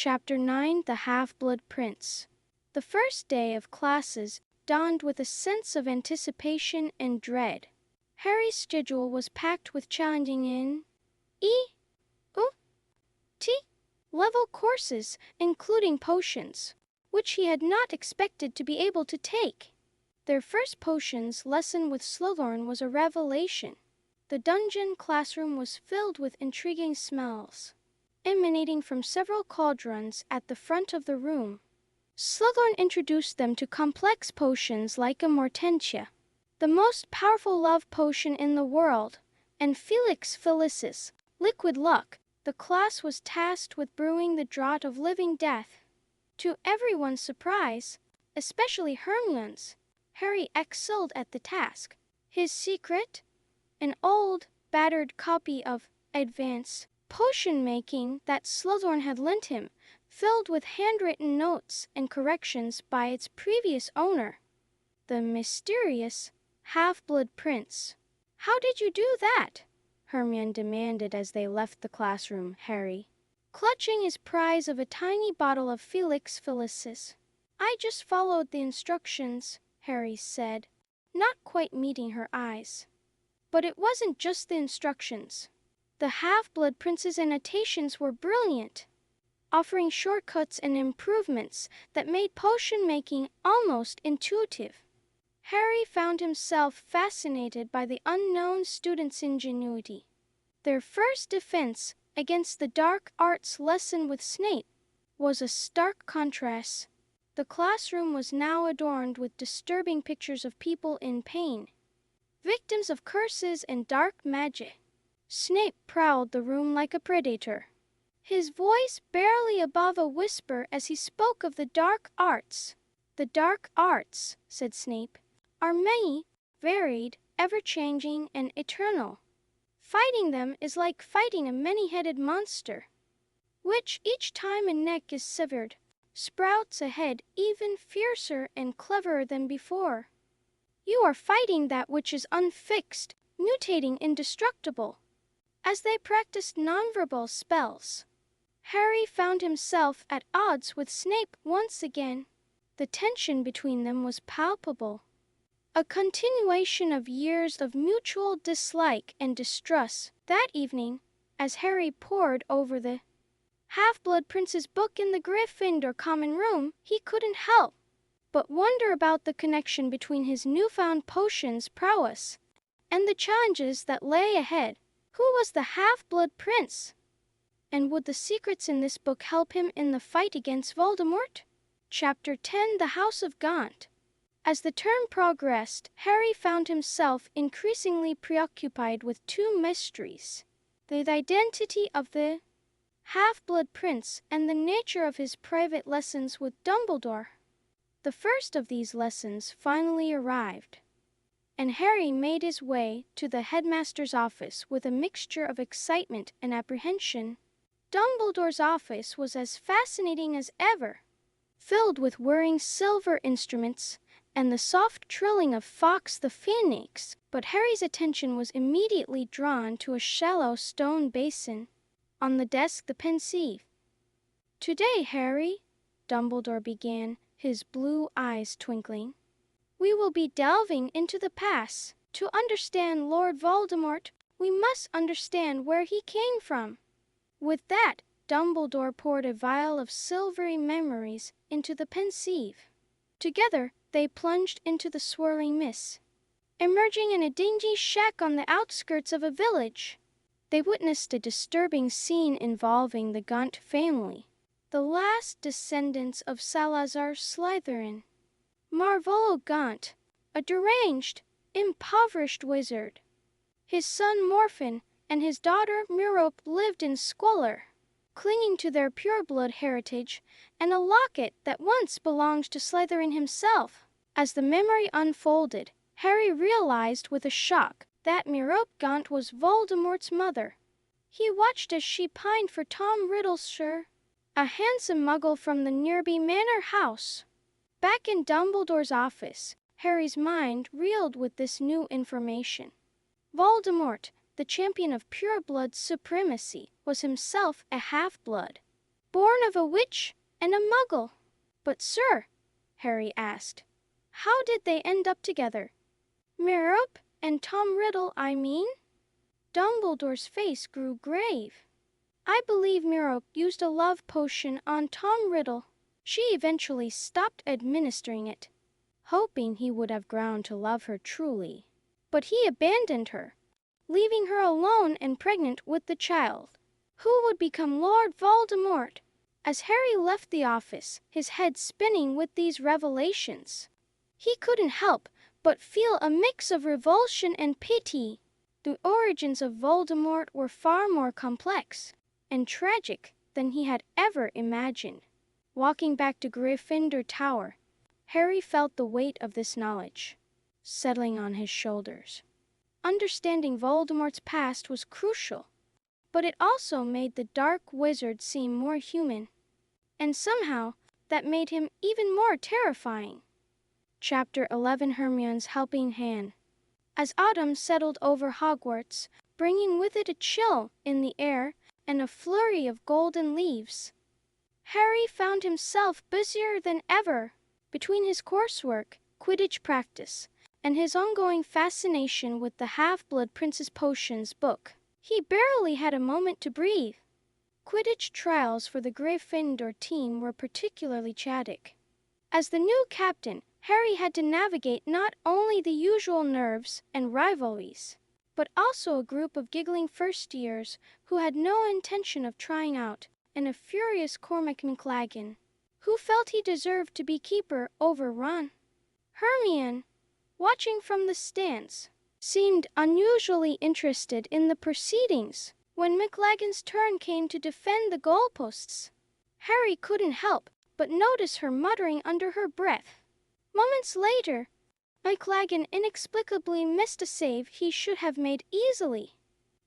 Chapter 9 The Half-Blood Prince. The first day of classes dawned with a sense of anticipation and dread. Harry's schedule was packed with challenging level courses, including potions, which he had not expected to be able to take. Their first potions lesson with Slughorn was a revelation. The dungeon classroom was filled with intriguing smells, emanating from several cauldrons at the front of the room. Slughorn introduced them to complex potions like Immortentia, the most powerful love potion in the world, and Felix Felicis, liquid luck. The class was tasked with brewing the draught of living death. To everyone's surprise, especially Hermione's, Harry excelled at the task. His secret? An old, battered copy of Advanced Potion Making that Slughorn had lent him, filled with handwritten notes and corrections by its previous owner, the mysterious Half-Blood Prince. "How did you do that?" Hermione demanded as they left the classroom. Harry, clutching his prize of a tiny bottle of Felix Felicis. "I just followed the instructions," Harry said, not quite meeting her eyes. But it wasn't just the instructions. The Half-Blood Prince's annotations were brilliant, offering shortcuts and improvements that made potion making almost intuitive. Harry found himself fascinated by the unknown students' ingenuity. Their first defense against the dark arts lesson with Snape was a stark contrast. The classroom was now adorned with disturbing pictures of people in pain, victims of curses and dark magic. Snape prowled the room like a predator, his voice barely above a whisper as he spoke of the dark arts. "The dark arts," said Snape, "are many, varied, ever-changing, and eternal. Fighting them is like fighting a many-headed monster, which each time a neck is severed, sprouts a head even fiercer and cleverer than before. You are fighting that which is unfixed, mutating, indestructible." As they practiced nonverbal spells, Harry found himself at odds with Snape once again. The tension between them was palpable, a continuation of years of mutual dislike and distrust. That evening, as Harry pored over the Half-Blood Prince's book in the Gryffindor common room, he couldn't help but wonder about the connection between his newfound potions prowess and the challenges that lay ahead. Who was the Half-Blood Prince? And would the secrets in this book help him in the fight against Voldemort? Chapter 10 The House of Gaunt. As the term progressed, Harry found himself increasingly preoccupied with two mysteries: the identity of the Half-Blood Prince and the nature of his private lessons with Dumbledore. The first of these lessons finally arrived, and Harry made his way to the headmaster's office with a mixture of excitement and apprehension. Dumbledore's office was as fascinating as ever, filled with whirring silver instruments and the soft trilling of Fawkes the Phoenix. But Harry's attention was immediately drawn to a shallow stone basin. On the desk, the Pensieve. "Today, Harry," Dumbledore began, his blue eyes twinkling, "we will be delving into the past. To understand Lord Voldemort, we must understand where he came from." With that, Dumbledore poured a vial of silvery memories into the Pensieve. Together, they plunged into the swirling mist. Emerging in a dingy shack on the outskirts of a village, they witnessed a disturbing scene involving the Gaunt family, the last descendants of Salazar Slytherin. Marvolo Gaunt, a deranged, impoverished wizard. His son Morphin and his daughter Merope lived in squalor, clinging to their pureblood heritage and a locket that once belonged to Slytherin himself. As the memory unfolded, Harry realized with a shock that Merope Gaunt was Voldemort's mother. He watched as she pined for Tom Riddlesher, a handsome muggle from the nearby manor house. Back in Dumbledore's office, Harry's mind reeled with this new information. Voldemort, the champion of pure blood supremacy, was himself a half-blood. born of a witch and a muggle. But sir, Harry asked, how did they end up together? Merope and Tom Riddle, I mean? Dumbledore's face grew grave. I believe Merope used a love potion on Tom Riddle. She eventually stopped administering it, hoping he would have grown to love her truly. But he abandoned her, leaving her alone and pregnant with the child, who would become Lord Voldemort. As Harry left the office, his head spinning with these revelations, he couldn't help but feel a mix of revulsion and pity. The origins of Voldemort were far more complex and tragic than he had ever imagined. Walking back to Gryffindor Tower, Harry felt the weight of this knowledge settling on his shoulders. Understanding Voldemort's past was crucial, but it also made the Dark Wizard seem more human, and somehow that made him even more terrifying. Chapter 11: Hermione's Helping Hand. As autumn settled over Hogwarts, bringing with it a chill in the air and a flurry of golden leaves, Harry found himself busier than ever. Between his coursework, Quidditch practice, and his ongoing fascination with the Half-Blood Prince's Potions book, he barely had a moment to breathe. Quidditch trials for the Gryffindor team were particularly chaotic. As the new captain, Harry had to navigate not only the usual nerves and rivalries, but also a group of giggling first-years who had no intention of trying out, and a furious Cormac McLaggen, who felt he deserved to be keeper over Ron. Hermione, watching from the stands, seemed unusually interested in the proceedings. When McLaggen's turn came to defend the goalposts, Harry couldn't help but notice her muttering under her breath. Moments later, McLaggen inexplicably missed a save he should have made easily.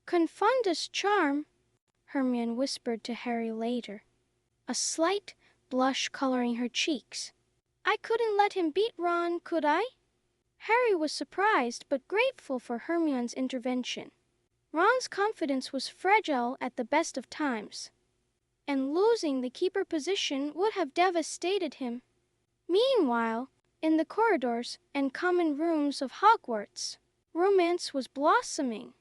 Confundus charm, Hermione whispered to Harry later, a slight blush coloring her cheeks. I couldn't let him beat Ron, could I? Harry was surprised but grateful for Hermione's intervention. Ron's confidence was fragile at the best of times, and losing the keeper position would have devastated him. Meanwhile, in the corridors and common rooms of Hogwarts, romance was blossoming.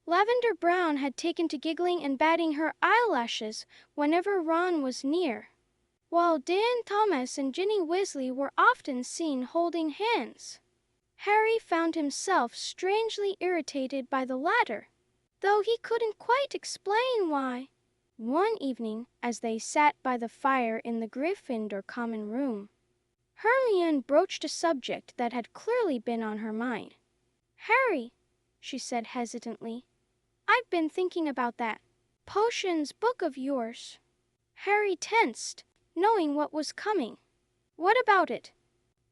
Lavender Brown had taken to giggling and batting her eyelashes whenever Ron was near, while Dan Thomas and Ginny Weasley were often seen holding hands. Harry found himself strangely irritated by the latter, though he couldn't quite explain why. One evening, as they sat by the fire in the Gryffindor common room, Hermione broached a subject that had clearly been on her mind. Harry, she said hesitantly, I've been thinking about that potions book of yours. Harry tensed, knowing what was coming. What about it?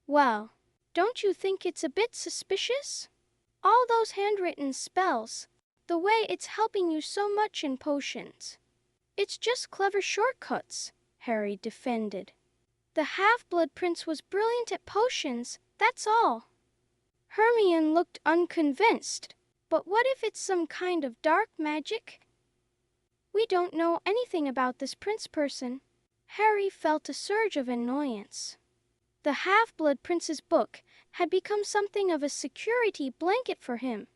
Well, don't you think it's a bit suspicious? All those handwritten spells, the way it's helping you so much in potions. It's just clever shortcuts, Harry defended. The Half-Blood Prince was brilliant at potions, that's all. Hermione looked unconvinced. But what if it's some kind of dark magic? We don't know anything about this prince person. Harry felt a surge of annoyance. The Half-Blood Prince's book had become something of a security blanket for him,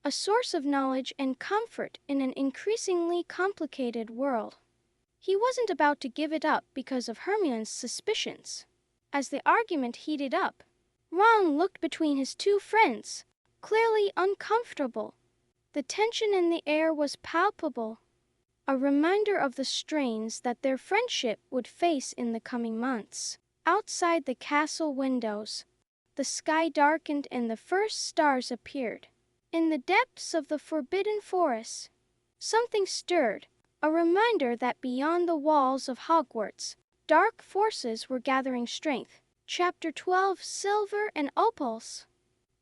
a source of knowledge and comfort in an increasingly complicated world. He wasn't about to give it up because of Hermione's suspicions. As the argument heated up, Ron looked between his two friends, clearly uncomfortable. The tension in the air was palpable, a reminder of the strains that their friendship would face in the coming months. Outside the castle windows, the sky darkened and the first stars appeared. In the depths of the Forbidden Forest, something stirred, a reminder that beyond the walls of Hogwarts, dark forces were gathering strength. Chapter 12: Silver and Opals.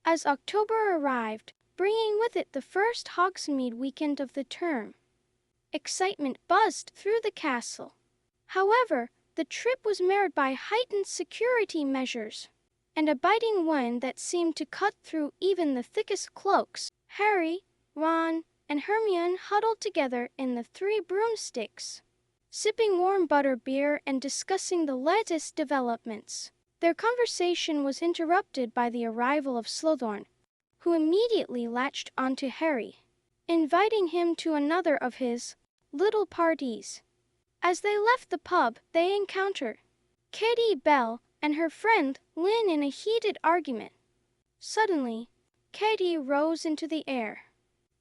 As October arrived, bringing with it the first Hogsmeade weekend of the term, excitement buzzed through the castle. However, the trip was marred by heightened security measures and a biting wind that seemed to cut through even the thickest cloaks. Harry, Ron, and Hermione huddled together in the Three Broomsticks, sipping warm butter beer and discussing the latest developments. Their conversation was interrupted by the arrival of Slughorn, who immediately latched onto Harry, inviting him to another of his little parties. As they left the pub, they encountered Katie Bell and her friend Lynn in a heated argument. Suddenly, Katie rose into the air,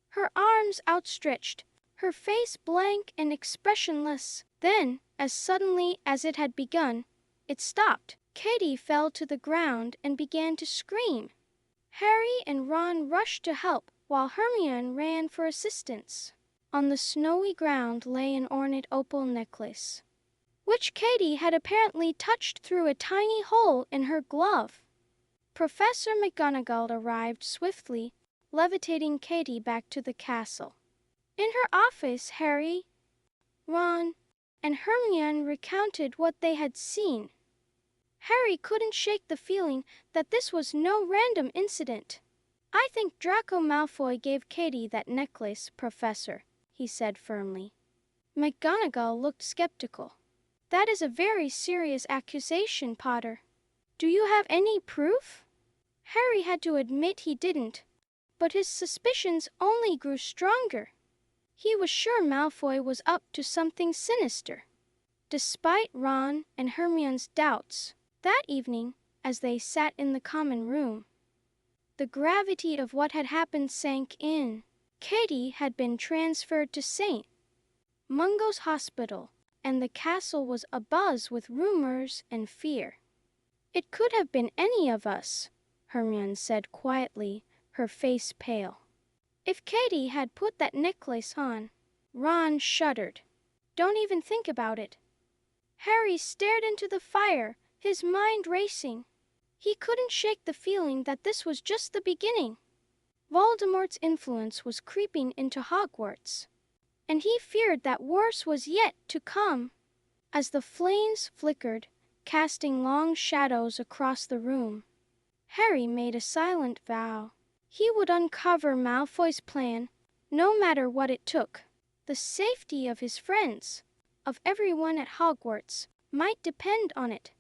her arms outstretched, her face blank and expressionless. Then, as suddenly as it had begun, it stopped. Katie fell to the ground and began to scream. Harry and Ron rushed to help, while Hermione ran for assistance. On the snowy ground lay an ornate opal necklace, which Katie had apparently touched through a tiny hole in her glove. Professor McGonagall arrived swiftly, levitating Katie back to the castle. In her office, Harry, Ron, and Hermione recounted what they had seen. Harry couldn't shake the feeling that this was no random incident. "I think Draco Malfoy gave Katie that necklace, Professor," he said firmly. McGonagall looked skeptical. "That is a very serious accusation, Potter. Do you have any proof?" Harry had to admit he didn't, but his suspicions only grew stronger. He was sure Malfoy was up to something sinister. Despite Ron and Hermione's doubts, that evening, as they sat in the common room, the gravity of what had happened sank in. Katie had been transferred to St. Mungo's Hospital, and the castle was abuzz with rumors and fear. "It could have been any of us," Hermione said quietly, her face pale. "If Katie had put that necklace on." Ron shuddered. "Don't even think about it." Harry stared into the fire, his mind racing. He couldn't shake the feeling that this was just the beginning. Voldemort's influence was creeping into Hogwarts, and he feared that worse was yet to come. As the flames flickered, casting long shadows across the room, Harry made a silent vow. He would uncover Malfoy's plan, no matter what it took. The safety of his friends, of everyone at Hogwarts, might depend on it.